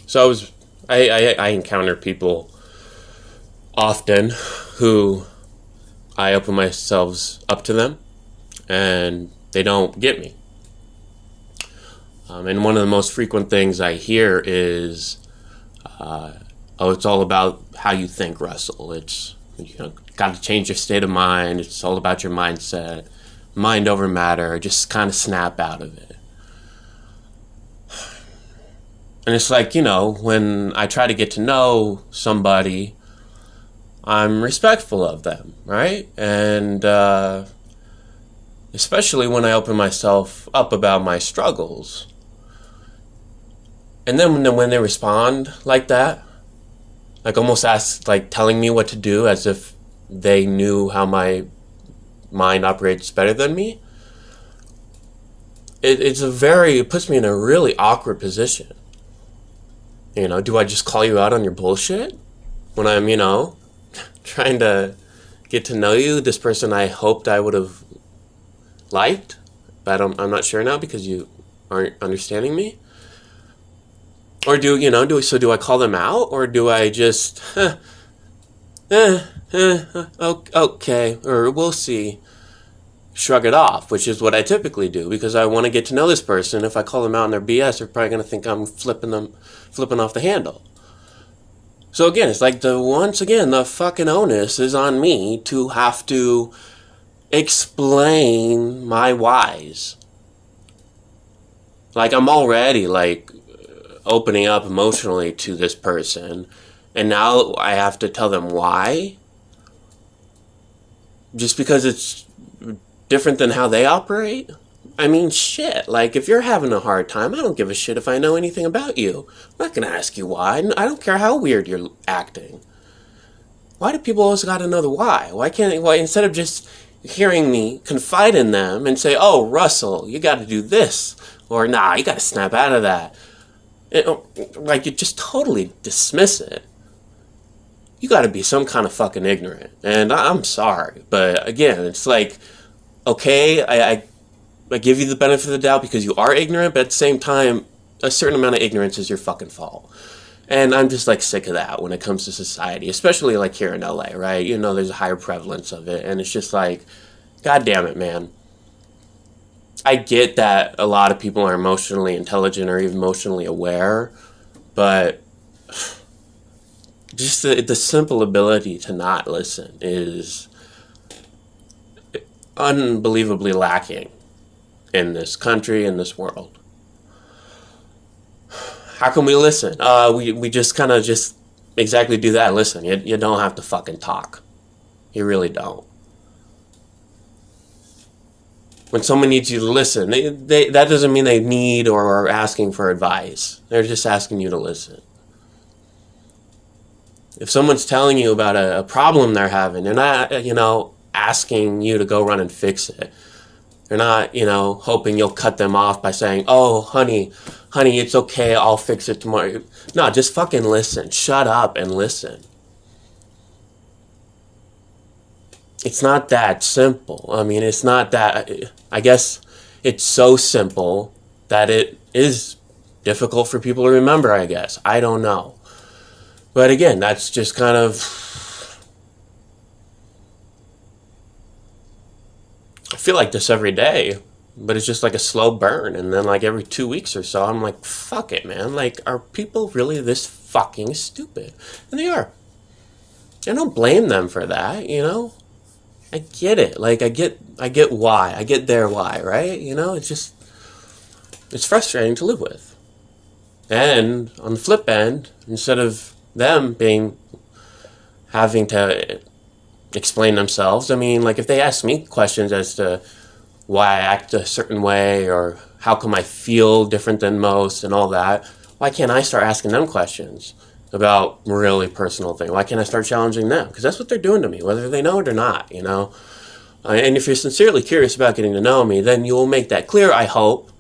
So I encounter people often who I open myself up to them and they don't get me. And one of the most frequent things I hear is, it's all about how you think, Russell. It's, got to change your state of mind. It's all about your mindset. Mind over matter. Just kind of snap out of it. And it's like, when I try to get to know somebody, I'm respectful of them, right? And especially when I open myself up about my struggles. And then when they respond like that, like almost telling me what to do as if they knew how my mind operates better than me, it puts me in a really awkward position. Do I just call you out on your bullshit when I'm, trying to get to know you, this person I hoped I would have liked, but I'm not sure now because you aren't understanding me? Or do I call them out, or do I just, okay, or we'll see, shrug it off, which is what I typically do because I want to get to know this person. If I call them out on their BS, they're probably going to think I'm flipping off the handle. So again, it's like once again, the fucking onus is on me to have to explain my whys. Like I'm already opening up emotionally to this person, and now I have to tell them why? Just because it's different than how they operate? I mean, shit. If you're having a hard time, I don't give a shit if I know anything about you. I'm not gonna ask you why. I don't care how weird you're acting. Why do people always gotta know the why? Why instead of just hearing me confide in them and say, oh, Russell, you gotta do this, or nah, you gotta snap out of that. You just totally dismiss it. You gotta be some kind of fucking ignorant. And I'm sorry, but again, it's okay, I give you the benefit of the doubt because you are ignorant, but at the same time, a certain amount of ignorance is your fucking fault. And I'm just sick of that when it comes to society, especially here in LA, right? There's a higher prevalence of it, and it's just God damn it, man. I get that a lot of people are emotionally intelligent or even emotionally aware, but just the simple ability to not listen is unbelievably lacking in this country, in this world. How can we listen? We just kind of just exactly do that. Listen, you don't have to fucking talk. You really don't. When someone needs you to listen, that doesn't mean they need or are asking for advice. They're just asking you to listen. If someone's telling you about a problem they're having, they're not, asking you to go run and fix it. They're not, hoping you'll cut them off by saying, oh, honey, it's okay, I'll fix it tomorrow. No, just fucking listen. Shut up and listen. It's not that simple. I mean, it's not that, I guess it's so simple that it is difficult for people to remember, I guess. I don't know. But again, that's just kind of, I feel like this every day, but it's just a slow burn. And then every 2 weeks or so, I'm fuck it, man. Are people really this fucking stupid? And they are. I don't blame them for that, I get it. I get why. I get their why, right? It's frustrating to live with. And on the flip end, instead of them having to explain themselves, if they ask me questions as to why I act a certain way or how come I feel different than most and all that, why can't I start asking them questions about really personal things? Why can't I start challenging them? Because that's what they're doing to me, whether they know it or not, And if you're sincerely curious about getting to know me, then you will make that clear, I hope.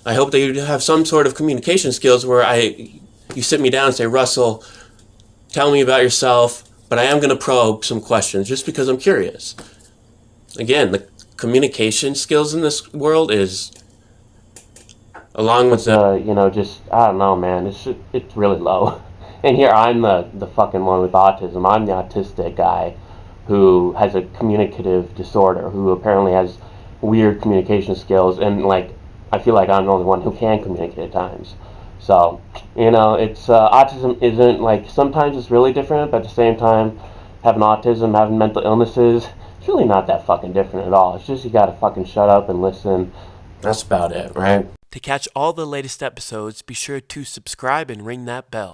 I hope that you have some sort of communication skills where you sit me down and say, Russell, tell me about yourself, but I am going to probe some questions just because I'm curious. Again, the communication skills in this world is Along with But the just I don't know, man. It's really low. And here I'm the fucking one with autism. I'm the autistic guy who has a communicative disorder, who apparently has weird communication skills, and like I feel like I'm the only one who can communicate at times. So it's autism isn't like sometimes it's really different, but at the same time, having autism, having mental illnesses, it's really not that fucking different at all. It's just you gotta fucking shut up and listen. that's about it, right? To catch all the latest episodes, be sure to subscribe and ring that bell.